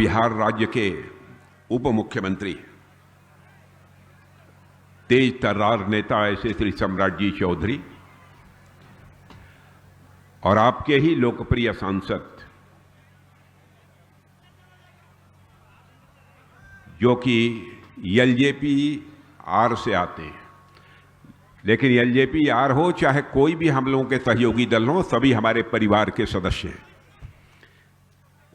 बिहार राज्य के उप मुख्यमंत्री, तेज तर्रार नेता ऐसे श्री सम्राट जी चौधरी और आपके ही लोकप्रिय सांसद जो कि एलजेपी आर से आते हैं, लेकिन एलजेपी आर हो चाहे कोई भी हम लोगों के सहयोगी दल हो, सभी हमारे परिवार के सदस्य हैं।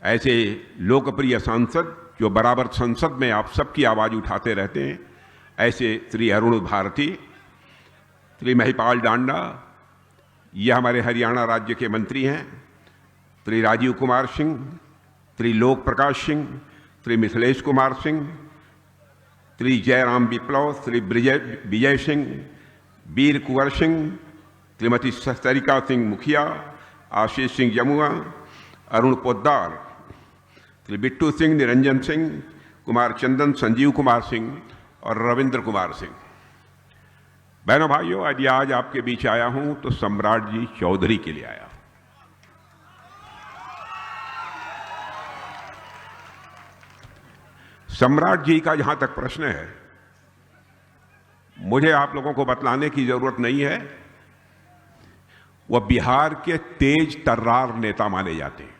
ऐसे लोकप्रिय सांसद जो बराबर संसद में आप सबकी आवाज उठाते रहते हैं, ऐसे श्री अरुण भारती, श्री महिपाल डांडा, ये हमारे हरियाणा राज्य के मंत्री हैं, श्री राजीव कुमार सिंह, श्री लोक प्रकाश सिंह, श्री मिथिलेश कुमार सिंह, श्री जयराम विप्लव, श्री विजय सिंह, वीर कुंवर सिंह, श्रीमती सरिता सिंह मुखिया, आशीष सिंह जमुआ, अरुण पोद्दार, श्री बिट्टू सिंह, निरंजन सिंह, कुमार चंदन, संजीव कुमार सिंह और रविंद्र कुमार सिंह। बहनों भाइयों, यदि आज आपके बीच आया हूं तो सम्राट जी चौधरी के लिए आया। सम्राट जी का जहां तक प्रश्न है, मुझे आप लोगों को बतलाने की जरूरत नहीं है, वह बिहार के तेज तर्रार नेता माने जाते हैं।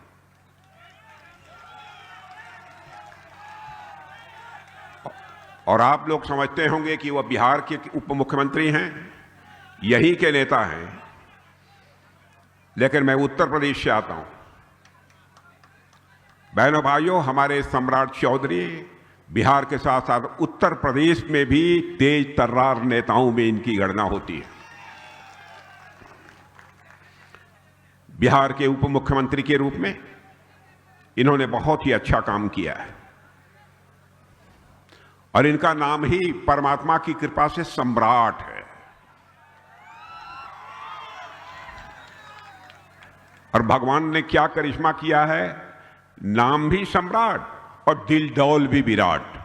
और आप लोग समझते होंगे कि वह बिहार के उप मुख्यमंत्री हैं, यही के नेता हैं, लेकिन मैं उत्तर प्रदेश से आता हूं। बहनों भाइयों, हमारे सम्राट चौधरी बिहार के साथ साथ उत्तर प्रदेश में भी तेज तर्रार नेताओं में इनकी गणना होती है। बिहार के उप मुख्यमंत्री के रूप में इन्होंने बहुत ही अच्छा काम किया है और इनका नाम ही परमात्मा की कृपा से सम्राट है। और भगवान ने क्या करिश्मा किया है, नाम भी सम्राट और दिल डौल भी विराट।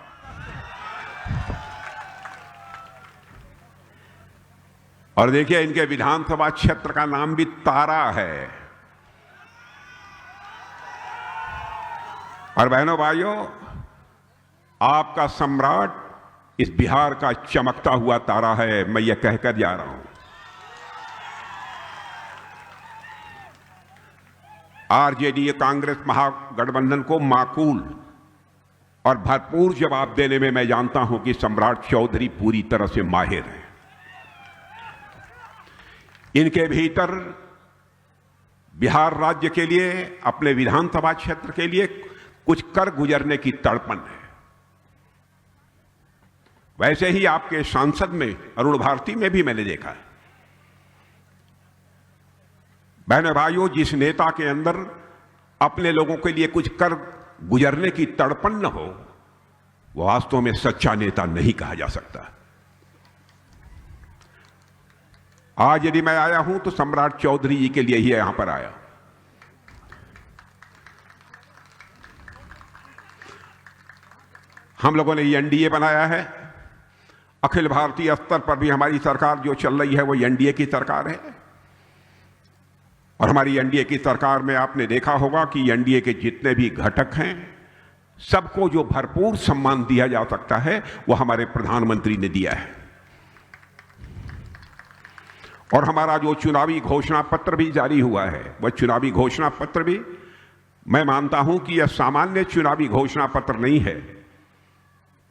और देखिए, इनके विधानसभा क्षेत्र का नाम भी तारा है। और बहनों भाइयों, आपका सम्राट इस बिहार का चमकता हुआ तारा है, मैं यह कहकर जा रहा हूं। आरजेडी कांग्रेस महागठबंधन को माकूल और भरपूर जवाब देने में मैं जानता हूं कि सम्राट चौधरी पूरी तरह से माहिर हैं। इनके भीतर बिहार राज्य के लिए, अपने विधानसभा क्षेत्र के लिए कुछ कर गुजरने की तड़पन है। वैसे ही आपके सांसद में, अरुण भारती में भी मैंने देखा है। बहनों भाइयों, जिस नेता के अंदर अपने लोगों के लिए कुछ कर गुजरने की तड़पन न हो, वो वास्तव में सच्चा नेता नहीं कहा जा सकता। आज यदि मैं आया हूं तो सम्राट चौधरी जी के लिए ही यहां पर आया। हम लोगों ने एनडीए बनाया है। अखिल भारतीय स्तर पर भी हमारी सरकार जो चल रही है वो एनडीए की सरकार है। और हमारी एनडीए की सरकार में आपने देखा होगा कि एनडीए के जितने भी घटक हैं, सबको जो भरपूर सम्मान दिया जा सकता है वो हमारे प्रधानमंत्री ने दिया है। और हमारा जो चुनावी घोषणा पत्र भी जारी हुआ है, वह चुनावी घोषणा पत्र भी मैं मानता हूं कि यह सामान्य चुनावी घोषणा पत्र नहीं है,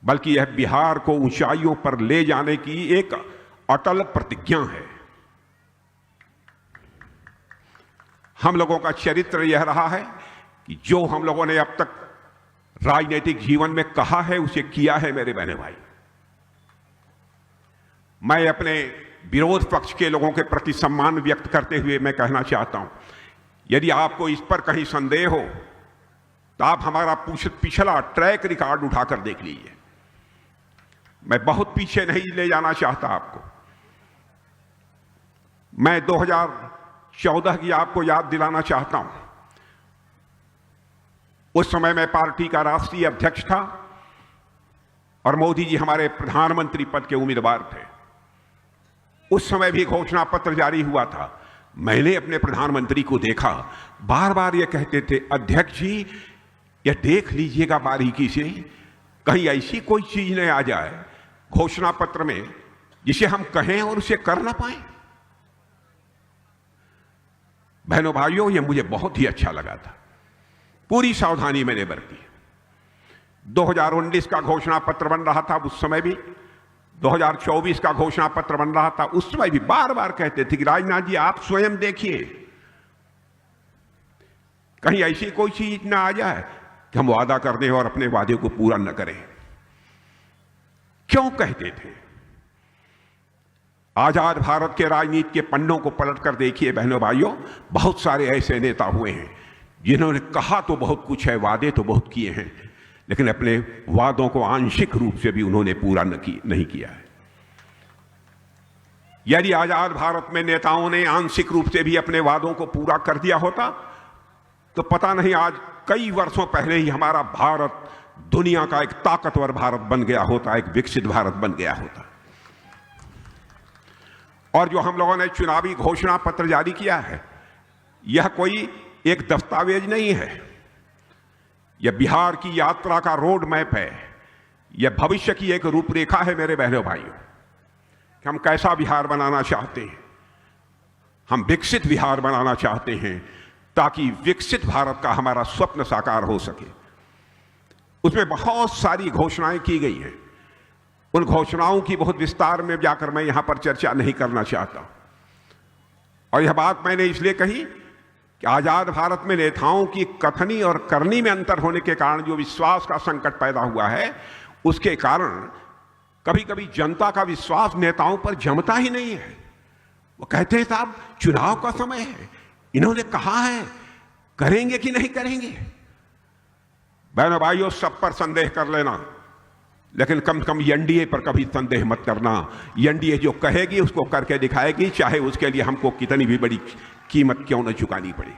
बल्कि यह बिहार को ऊंचाइयों पर ले जाने की एक अटल प्रतिज्ञा है। हम लोगों का चरित्र यह रहा है कि जो हम लोगों ने अब तक राजनीतिक जीवन में कहा है उसे किया है। मेरे बहने भाई, मैं अपने विरोध पक्ष के लोगों के प्रति सम्मान व्यक्त करते हुए मैं कहना चाहता हूं, यदि आपको इस पर कहीं संदेह हो तो आप हमारा पिछला ट्रैक रिकॉर्ड उठाकर देख लीजिए। मैं बहुत पीछे नहीं ले जाना चाहता आपको। मैं 2014 की आपको याद दिलाना चाहता हूं। उस समय मैं पार्टी का राष्ट्रीय अध्यक्ष था और मोदी जी हमारे प्रधानमंत्री पद के उम्मीदवार थे। उस समय भी घोषणा पत्र जारी हुआ था। मैंने अपने प्रधानमंत्री को देखा, बार बार ये कहते थे, अध्यक्ष जी यह देख लीजिएगा बारीकी से, कहीं ऐसी कोई चीज न आ जाए घोषणा पत्र में जिसे हम कहें और उसे कर ना पाए। बहनों भाइयों, यह मुझे बहुत ही अच्छा लगा था। पूरी सावधानी मैंने बरती। 2019 का घोषणा पत्र बन रहा था, उस समय भी 2024 का घोषणा पत्र बन रहा था, उस समय भी बार बार कहते थे कि राजनाथ जी आप स्वयं देखिए, कहीं ऐसी कोई चीज ना आ जाए कि हम वादा कर दें और अपने वादे को पूरा न करें। क्यों कहते थे? आजाद भारत के राजनीति के पन्नों को पलट कर देखिए बहनों भाइयों, बहुत सारे ऐसे नेता हुए हैं जिन्होंने कहा तो बहुत कुछ है, वादे तो बहुत किए हैं, लेकिन अपने वादों को आंशिक रूप से भी उन्होंने पूरा नहीं किया है। यदि आजाद भारत में नेताओं ने आंशिक रूप से भी अपने वादों को पूरा कर दिया होता तो पता नहीं आज कई वर्षों पहले ही हमारा भारत दुनिया का एक ताकतवर भारत बन गया होता, एक विकसित भारत बन गया होता। और जो हम लोगों ने चुनावी घोषणा पत्र जारी किया है, यह कोई एक दस्तावेज नहीं है, यह बिहार की यात्रा का रोड मैप है, यह भविष्य की एक रूपरेखा है मेरे बहनों भाइयों, कि हम कैसा बिहार बनाना चाहते हैं। हम विकसित बिहार बनाना चाहते हैं ताकि विकसित भारत का हमारा स्वप्न साकार हो सके। उसमें बहुत सारी घोषणाएं की गई हैं। उन घोषणाओं की बहुत विस्तार में जाकर मैं यहां पर चर्चा नहीं करना चाहता। और यह बात मैंने इसलिए कही कि आजाद भारत में नेताओं की कथनी और करनी में अंतर होने के कारण जो विश्वास का संकट पैदा हुआ है, उसके कारण कभी कभी जनता का विश्वास नेताओं पर जमता ही नहीं है। वो कहते हैं साहब चुनाव का समय है, इन्होंने कहा है, करेंगे कि नहीं करेंगे। बहनों भाइयों, सब पर संदेह कर लेना, लेकिन कम से कम एनडीए पर कभी संदेह मत करना। एनडीए जो कहेगी उसको करके दिखाएगी, चाहे उसके लिए हमको कितनी भी बड़ी कीमत क्यों न चुकानी पड़े।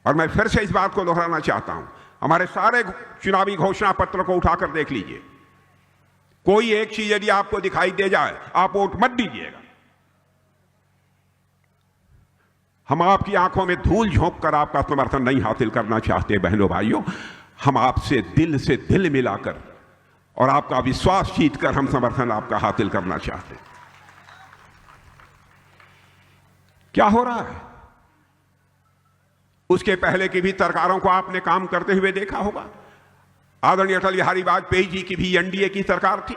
और मैं फिर से इस बात को दोहराना चाहता हूं, हमारे सारे चुनावी घोषणा पत्र को उठाकर देख लीजिए, कोई एक चीज यदि आपको दिखाई दे जाए आप वोट मत दीजिएगा। हम आपकी आंखों में धूल झोंक कर आपका समर्थन नहीं हासिल करना चाहते बहनों भाइयों, हम आपसे से दिल मिलाकर और आपका विश्वास जीतकर हम समर्थन आपका हासिल करना चाहते हैं। क्या हो रहा है? उसके पहले की भी सरकारों को आपने काम करते हुए देखा होगा। आदरणीय अटल बिहारी वाजपेयी जी की भी एनडीए की सरकार थी,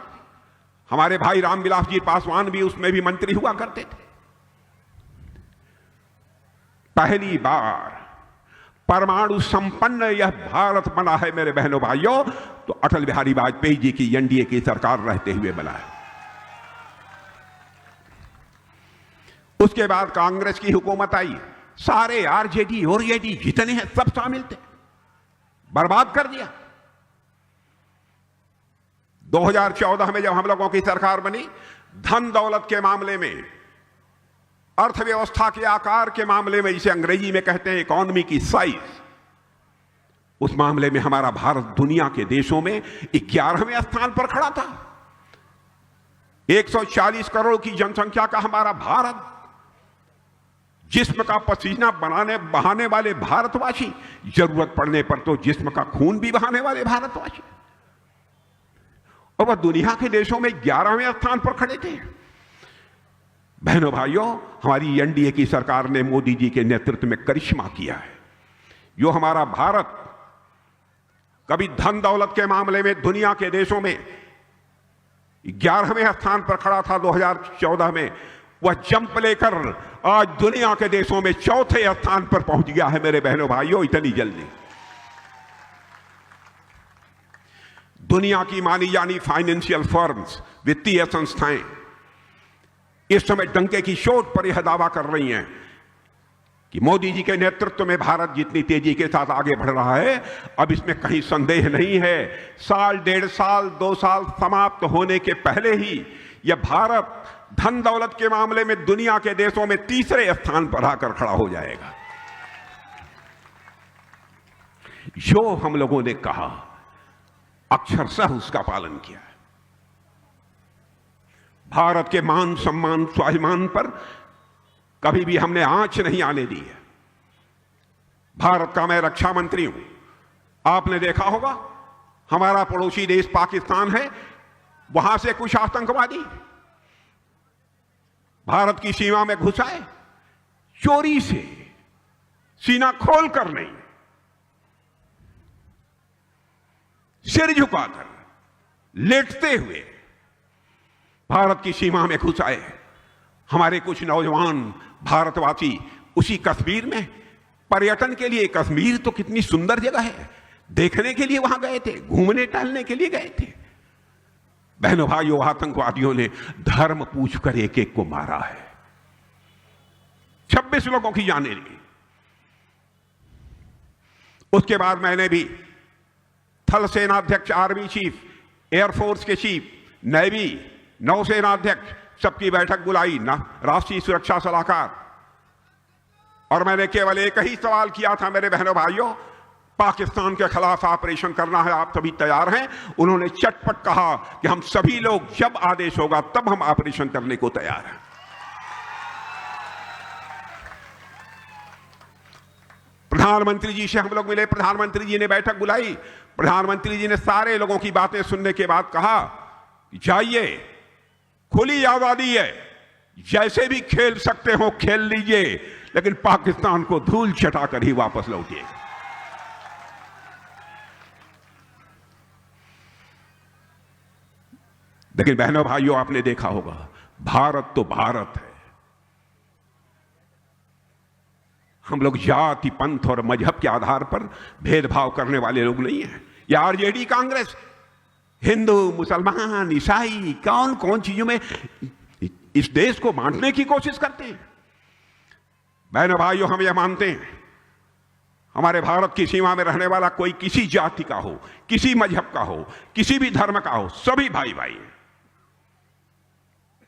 हमारे भाई रामविलास जी पासवान भी उसमें भी मंत्री हुआ करते थे। पहली बार परमाणु संपन्न यह भारत बना है मेरे बहनों भाइयों, तो अटल बिहारी वाजपेयी जी की एनडीए की सरकार रहते हुए बना है। उसके बाद कांग्रेस की हुकूमत आई, सारे आरजेडी और एडी जितने हैं सब शामिल थे, बर्बाद कर दिया। 2014 में जब हम लोगों की सरकार बनी, धन दौलत के मामले में, अर्थव्यवस्था के आकार के मामले में, जिसे अंग्रेजी में कहते हैं इकोनॉमी की साइज, उस मामले में हमारा भारत दुनिया के देशों में 11वें स्थान पर खड़ा था। 140 करोड़ की जनसंख्या का हमारा भारत, जिस्म का पसीना बहाने वाले भारतवासी, जरूरत पड़ने पर तो जिस्म का खून भी बहाने वाले भारतवासी, और वह दुनिया के देशों में 11वें स्थान पर खड़े थे। बहनों भाइयों, हमारी एनडीए की सरकार ने मोदी जी के नेतृत्व में करिश्मा किया है। जो हमारा भारत कभी धन दौलत के मामले में दुनिया के देशों में 11वें स्थान पर खड़ा था 2014 में, वह जंप लेकर आज दुनिया के देशों में 4थे स्थान पर पहुंच गया है मेरे बहनों भाइयों, इतनी जल्दी। दुनिया की मानी जानी फाइनेंशियल फर्म्स, वित्तीय संस्थाएं इस समय डंके की चोट पर यह दावा कर रही हैं कि मोदी जी के नेतृत्व में भारत जितनी तेजी के साथ आगे बढ़ रहा है, अब इसमें कहीं संदेह नहीं है, साल, 1.5 साल, 2 साल समाप्त होने के पहले ही यह भारत धन दौलत के मामले में दुनिया के देशों में 3रे स्थान पर आकर खड़ा हो जाएगा। जो हम लोगों ने कहा अक्षरशः उसका पालन किया है। भारत के मान सम्मान स्वाभिमान पर कभी भी हमने आंच नहीं आने दी है। भारत का मैं रक्षा मंत्री हूं। आपने देखा होगा हमारा पड़ोसी देश पाकिस्तान है, वहां से कुछ आतंकवादी भारत की सीमा में घुस आए, चोरी से, सीना खोल कर नहीं, सिर झुकाकर, लेटते हुए भारत की सीमा में घुस आए। हमारे कुछ नौजवान भारतवासी उसी कश्मीर में पर्यटन के लिए, कश्मीर तो कितनी सुंदर जगह है, देखने के लिए वहां गए थे, घूमने टहलने के लिए गए थे। बहनों भाइयों, आतंकवादियों ने धर्म पूछकर एक एक को मारा है, 26 लोगों की जानें ली। उसके बाद मैंने भी थल सेनाध्यक्ष, आर्मी चीफ, एयरफोर्स के चीफ, नेवी, नौसेनाध्यक्ष, सबकी बैठक बुलाई ना, राष्ट्रीय सुरक्षा सलाहकार, और मैंने केवल एक ही सवाल किया था, मेरे बहनों भाइयों, पाकिस्तान के खिलाफ ऑपरेशन करना है, आप सभी तैयार हैं? उन्होंने चटपट कहा कि हम सभी लोग, जब आदेश होगा तब हम ऑपरेशन करने को तैयार हैं। प्रधानमंत्री जी से हम लोग मिले, प्रधानमंत्री जी ने बैठक बुलाई, प्रधानमंत्री जी ने सारे लोगों की बातें सुनने के बाद कहा, जाइए, खुली आजादी है, जैसे भी खेल सकते हो खेल लीजिए, लेकिन पाकिस्तान को धूल चटाकर ही वापस लौटिए। लेकिन बहनों भाइयों, आपने देखा होगा भारत तो भारत है। हम लोग जाति, पंथ और मजहब के आधार पर भेदभाव करने वाले लोग नहीं हैं। या आरजेडी, कांग्रेस, हिंदू, मुसलमान, ईसाई, कौन कौन चीजों में इस देश को बांटने की कोशिश करते हैं। बहनों भाइयों, हम यह मानते हैं हमारे भारत की सीमा में रहने वाला कोई किसी जाति का हो, किसी मजहब का हो, किसी भी धर्म का हो, सभी भाई भाई हैं।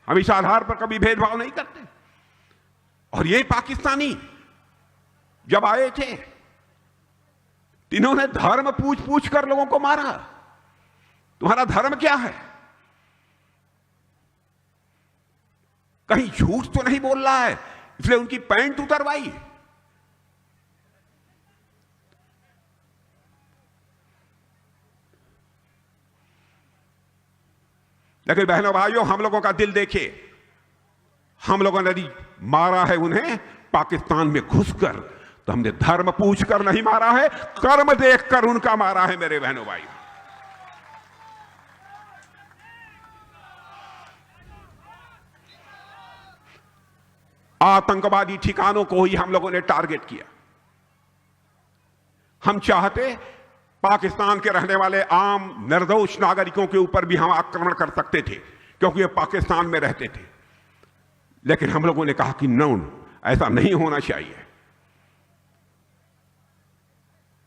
हम इस आधार पर कभी भेदभाव नहीं करते। और ये पाकिस्तानी जब आए थे, इन्होंने धर्म पूछ पूछ कर लोगों को मारा। तुम्हारा धर्म क्या है? कहीं झूठ तो नहीं बोल रहा है, इसलिए उनकी पैंट उतरवाई। लेकिन बहनों भाइयों, हम लोगों का दिल देखिए, हम लोगों ने यदि मारा है उन्हें पाकिस्तान में घुसकर, तो हमने धर्म पूछकर नहीं मारा है, कर्म देखकर उनका मारा है। मेरे बहनों भाइयों, आतंकवादी ठिकानों को ही हम लोगों ने टारगेट किया। हम चाहते पाकिस्तान के रहने वाले आम निर्दोष नागरिकों के ऊपर भी हम आक्रमण कर सकते थे, क्योंकि वे पाकिस्तान में रहते थे। लेकिन हम लोगों ने कहा कि नो, ऐसा नहीं होना चाहिए।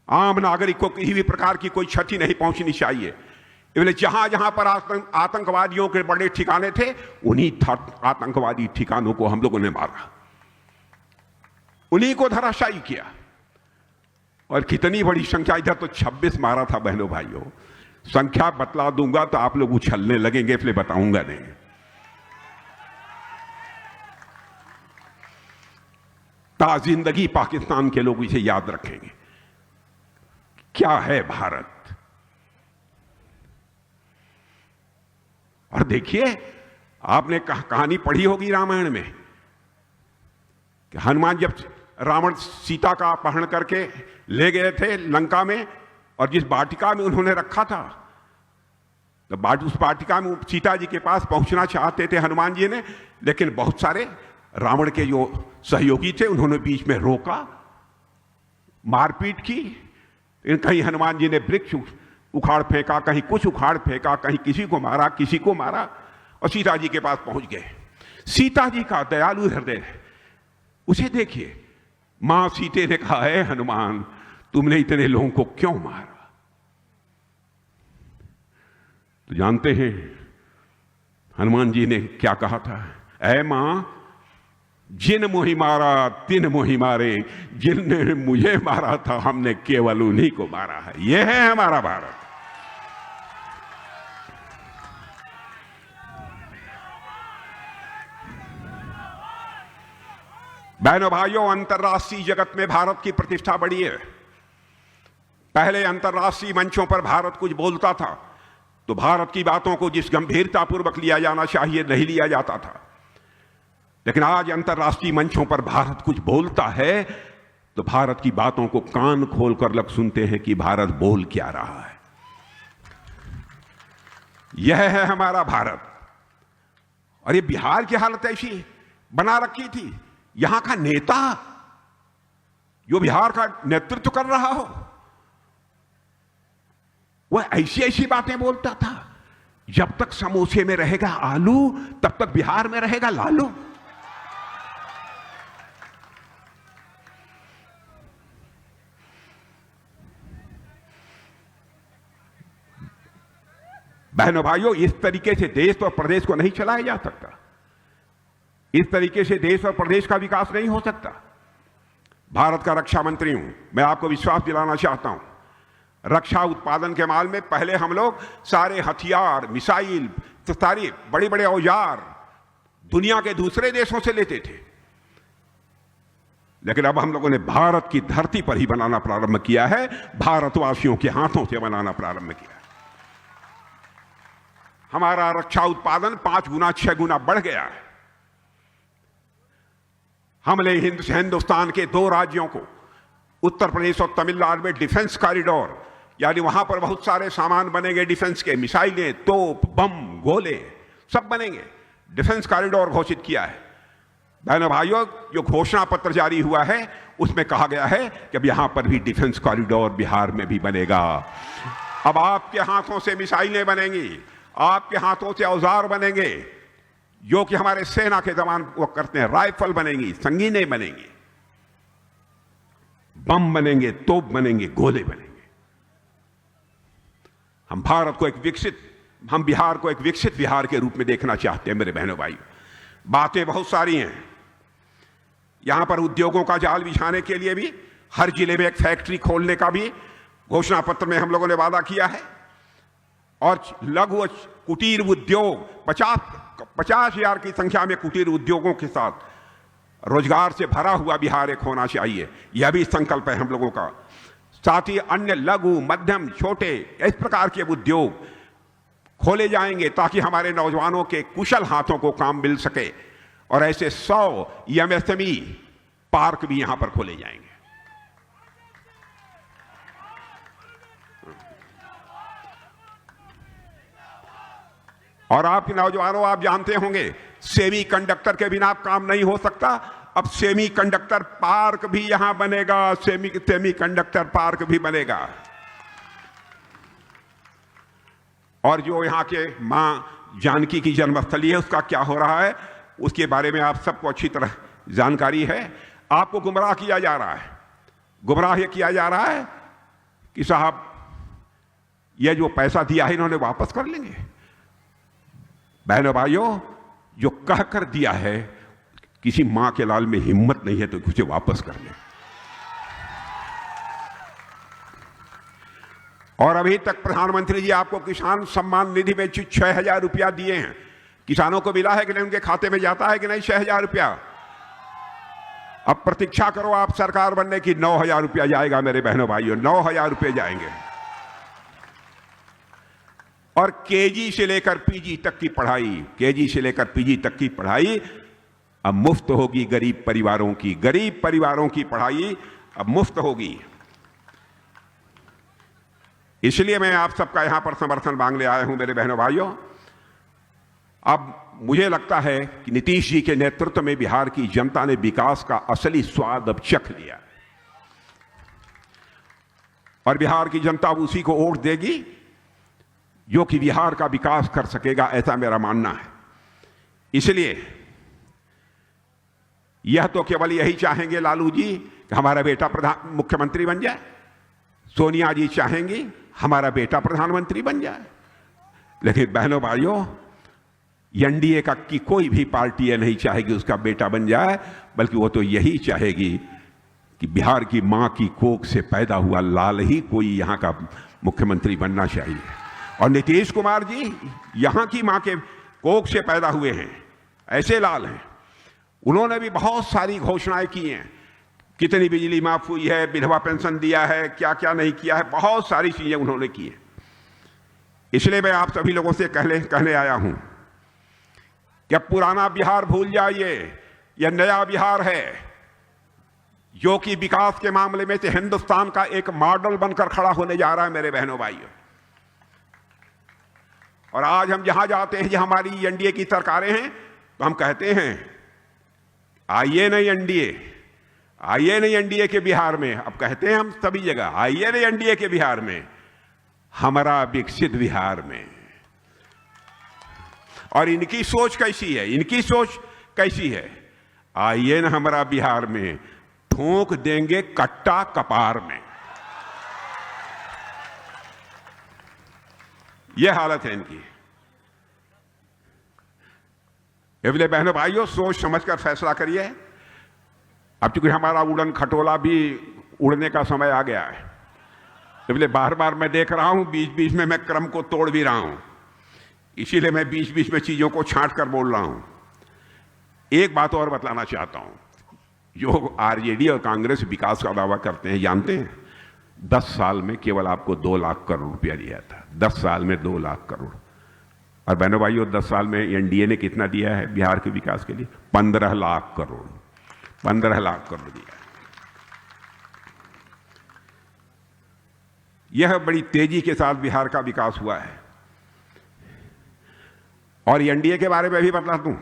आम नागरिक को किसी भी प्रकार की कोई क्षति नहीं पहुंचनी चाहिए। इसलिए जहां जहां पर आतंकवादियों के बड़े ठिकाने थे, उन्हीं आतंकवादी ठिकानों को हम लोगों ने मारा, उन्हीं को धराशायी किया। और कितनी बड़ी संख्या, इधर तो 26 मारा था। बहनों भाइयों, संख्या बतला दूंगा तो आप लोग उछलने लगेंगे, इसलिए बताऊंगा नहीं। ताजिंदगी पाकिस्तान के लोग इसे याद रखेंगे। क्या है भारत? और देखिए, आपने कहानी पढ़ी होगी रामायण में कि हनुमान जब रावण सीता का अपहरण करके ले गए थे लंका में, और जिस वाटिका में उन्होंने रखा था, तो उस वाटिका में सीता जी के पास पहुंचना चाहते थे हनुमान जी ने, लेकिन बहुत सारे रावण के जो सहयोगी थे उन्होंने बीच में रोका, मारपीट की। कहीं हनुमान जी ने वृक्ष उखाड़ फेंका, कहीं कुछ उखाड़ फेंका, कहीं किसी को मारा, किसी को मारा, और सीता जी के पास पहुंच गए। सीता जी का दयालु हृदय, उसे देखिए। मां सीते ने कहा, है हनुमान, तुमने इतने लोगों को क्यों मारा? तो जानते हैं हनुमान जी ने क्या कहा था? ऐ मां, जिन मोहि मारा तिन मोहि मारे, जिनने मुझे मारा था हमने केवल उन्हीं को मारा है। यह है हमारा भारत। बहनों भाइयों, अंतर्राष्ट्रीय जगत में भारत की प्रतिष्ठा बढ़ी है। पहले अंतर्राष्ट्रीय मंचों पर भारत कुछ बोलता था तो भारत की बातों को जिस गंभीरतापूर्वक लिया जाना चाहिए नहीं लिया जाता था, लेकिन आज अंतर्राष्ट्रीय मंचों पर भारत कुछ बोलता है तो भारत की बातों को कान खोलकर लोग सुनते हैं कि भारत बोल क्या रहा है। यह है हमारा भारत। और ये बिहार की हालत ऐसी बना रखी थी, यहां का नेता जो बिहार का नेतृत्व कर रहा हो वह ऐसी ऐसी बातें बोलता था, जब तक समोसे में रहेगा आलू तब तक बिहार में रहेगा लालू। बहनों भाइयों, इस तरीके से देश और प्रदेश को नहीं चलाया जा सकता। इस तरीके से देश और प्रदेश का विकास नहीं हो सकता। भारत का रक्षा मंत्री हूं, मैं आपको विश्वास दिलाना चाहता हूं, रक्षा उत्पादन के माल में पहले हम लोग सारे हथियार, मिसाइल, सारे बड़े बड़े औजार दुनिया के दूसरे देशों से लेते थे, लेकिन अब हम लोगों ने भारत की धरती पर ही बनाना प्रारंभ किया है, भारतवासियों के हाथों से बनाना प्रारंभ किया है। हमारा रक्षा उत्पादन 5 गुना 6 गुना बढ़ गया है। हमने हिंदुस्तान के 2 राज्यों को, उत्तर प्रदेश और तमिलनाडु में डिफेंस कॉरिडोर, यानी वहां पर बहुत सारे सामान बनेंगे डिफेंस के, मिसाइलें, तोप, बम, गोले सब बनेंगे, डिफेंस कॉरिडोर घोषित किया है। बहनों भाइयों, जो घोषणा पत्र जारी हुआ है उसमें कहा गया है कि अब यहां पर भी डिफेंस कॉरिडोर बिहार में भी बनेगा। अब आपके हाथों से मिसाइलें बनेंगी, आपके हाथों से औजार बनेंगे, जो कि हमारे सेना के जवान वो करते हैं, राइफल बनेंगी, संगीनें बनेंगी, बम बनेंगे, तोप बनेंगे, गोले बनेंगे। हम बिहार को एक विकसित बिहार के रूप में देखना चाहते हैं। मेरे बहनों भाइयों, बातें बहुत सारी हैं। यहां पर उद्योगों का जाल बिछाने के लिए भी हर जिले में एक फैक्ट्री खोलने का भी घोषणा पत्र में हम लोगों ने वादा किया है। और लघु कुटीर उद्योग 50,000 की संख्या में कुटीर उद्योगों के साथ रोजगार से भरा हुआ बिहार एक होना चाहिए, यह भी संकल्प है हम लोगों का। साथ ही अन्य लघु, मध्यम, छोटे इस प्रकार के उद्योग खोले जाएंगे ताकि हमारे नौजवानों के कुशल हाथों को काम मिल सके। और ऐसे 100 एमएसएमई पार्क भी यहां पर खोले जाएंगे। और आपके नौजवानों, आप जानते होंगे सेमी कंडक्टर के बिना काम नहीं हो सकता। अब सेमी कंडक्टर पार्क भी यहां बनेगा, सेमी कंडक्टर पार्क भी बनेगा। और जो यहां के मां जानकी की जन्मस्थली है उसका क्या हो रहा है उसके बारे में आप सबको अच्छी तरह जानकारी है। आपको गुमराह किया जा रहा है, गुमराह किया जा रहा है कि साहब ये जो पैसा दिया है इन्होंने वापस कर लेंगे। बहनों भाइयों, जो कह कर दिया है, किसी मां के लाल में हिम्मत नहीं है तो उसे वापस कर ले। और अभी तक प्रधानमंत्री जी आपको किसान सम्मान निधि में 6,000 रुपया दिए हैं। किसानों को मिला है कि नहीं, उनके खाते में जाता है कि नहीं 6,000 रुपया? अब प्रतीक्षा करो आप सरकार बनने की, 9,000 रुपया जाएगा मेरे बहनों भाइयों, 9,000 रुपये जाएंगे। और केजी से लेकर पीजी तक की पढ़ाई, केजी से लेकर पीजी तक की पढ़ाई अब मुफ्त होगी गरीब परिवारों की। गरीब परिवारों की पढ़ाई अब मुफ्त होगी। इसलिए मैं आप सबका यहां पर समर्थन मांगने आया हूं मेरे बहनों भाइयों। अब मुझे लगता है कि नीतीश जी के नेतृत्व में बिहार की जनता ने विकास का असली स्वाद अब चख लिया और बिहार की जनता उसी को वोट देगी जो कि बिहार का विकास कर सकेगा, ऐसा मेरा मानना है। इसलिए यह तो केवल यही चाहेंगे लालू जी कि हमारा बेटा मुख्यमंत्री बन जाए, सोनिया जी चाहेंगी हमारा बेटा प्रधानमंत्री बन जाए, लेकिन बहनों भाइयों, एनडीए का की कोई भी पार्टी ये नहीं चाहेगी उसका बेटा बन जाए, बल्कि वो तो यही चाहेगी कि बिहार की मां की कोख से पैदा हुआ लाल ही कोई यहां का मुख्यमंत्री बनना चाहिए। और नीतीश कुमार जी यहां की मां के कोख से पैदा हुए हैं, ऐसे लाल हैं। उन्होंने भी बहुत सारी घोषणाएं की हैं, कितनी बिजली माफ हुई है, विधवा पेंशन दिया है, क्या क्या नहीं किया है, बहुत सारी चीजें उन्होंने की हैं। इसलिए मैं आप सभी लोगों से कहने आया हूं कि अब पुराना बिहार भूल जाइए, यह नया बिहार है जो कि विकास के मामले में से हिंदुस्तान का एक मॉडल बनकर खड़ा होने जा रहा है मेरे बहनों भाइयों। और आज हम जहां जाते हैं, जहां हमारी एनडीए की सरकारें हैं, तो हम कहते हैं आइए नहीं एनडीए, आइए नहीं एनडीए के बिहार में। अब कहते हैं हम सभी जगह आइए नहीं एनडीए के बिहार में, हमारा विकसित बिहार में। और इनकी सोच कैसी है, इनकी सोच कैसी है, आइए ना हमारा बिहार में, ठोक देंगे कट्टा कपार में। यह हालत है इनकी। इसलिए बहनों भाइयों, सोच समझकर फैसला करिए। अब चूंकि हमारा उड़न खटोला भी उड़ने का समय आ गया है, इसलिए बार बार मैं देख रहा हूं, बीच बीच में मैं क्रम को तोड़ भी रहा हूं, इसीलिए मैं बीच बीच में चीजों को छांट कर बोल रहा हूं। एक बात और बतलाना चाहता हूं, जो आरजेडी और कांग्रेस विकास का दावा करते हैं, जानते हैं 10 साल में केवल आपको 2 लाख करोड़ रुपया दिया था। 10 साल में 2 लाख करोड़। और बहनों भाइयों, 10 साल में एनडीए ने कितना दिया है बिहार के विकास के लिए? 15 लाख करोड़। 15 लाख करोड़ दिया। यह बड़ी तेजी के साथ बिहार का विकास हुआ है। और एनडीए के बारे में भी बता दूं,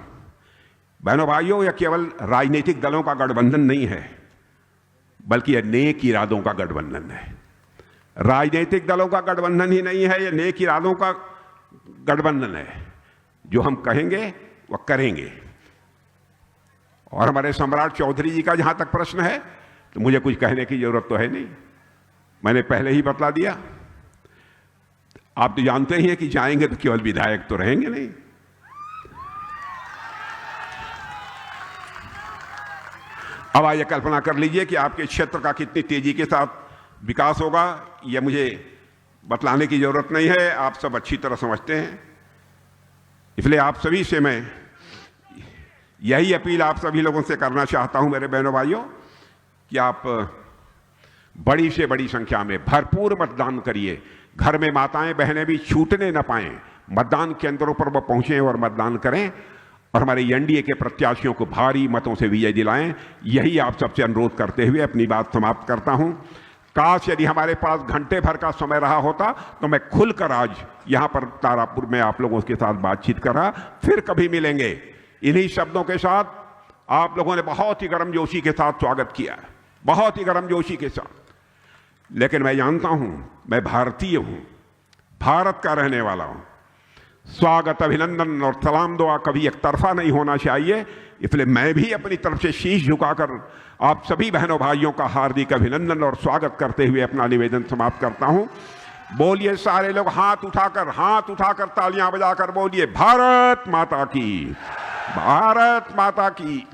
बहनों भाइयों, यह केवल राजनीतिक दलों का गठबंधन नहीं है, बल्कि यह नेक इरादों का गठबंधन है। राजनीतिक दलों का गठबंधन ही नहीं है, यह नेक इरादों का गठबंधन है। जो हम कहेंगे वह करेंगे। और हमारे सम्राट चौधरी जी का जहां तक प्रश्न है, तो मुझे कुछ कहने की जरूरत तो है नहीं, मैंने पहले ही बतला दिया। आप तो जानते ही हैं कि जाएंगे तो केवल विधायक तो रहेंगे नहीं। अब आइए कल्पना कर लीजिए कि आपके क्षेत्र का कितनी तेजी के साथ विकास होगा। यह मुझे बतलाने की जरूरत नहीं है, आप सब अच्छी तरह समझते हैं। इसलिए आप सभी से मैं यही अपील आप सभी लोगों से करना चाहता हूं मेरे बहनों भाइयों, कि आप बड़ी से बड़ी संख्या में भरपूर मतदान करिए। घर में माताएं बहनें भी छूटने न पाएं, मतदान केंद्रों पर वो पहुंचें और मतदान करें और हमारे एनडीए के प्रत्याशियों को भारी मतों से विजय दिलाएं। यही आप सबसे अनुरोध करते हुए अपनी बात समाप्त करता हूं। काश यदि हमारे पास घंटे भर का समय रहा होता तो मैं खुलकर आज यहां पर तारापुर में आप लोगों के साथ बातचीत कर रहा। फिर कभी मिलेंगे। इन्हीं शब्दों के साथ आप लोगों ने बहुत ही गर्मजोशी के साथ स्वागत किया, बहुत ही गर्मजोशी के साथ। लेकिन मैं जानता हूं, मैं भारतीय हूं, भारत का रहने वाला हूं। स्वागत, अभिनंदन और सलाम दुआ कभी एक तरफा नहीं होना चाहिए। इसलिए मैं भी अपनी तरफ से शीश झुकाकर आप सभी बहनों भाइयों का हार्दिक अभिनंदन और स्वागत करते हुए अपना निवेदन समाप्त करता हूं। बोलिए सारे लोग हाथ उठाकर तालियां बजाकर बोलिए, भारत माता की, भारत माता की।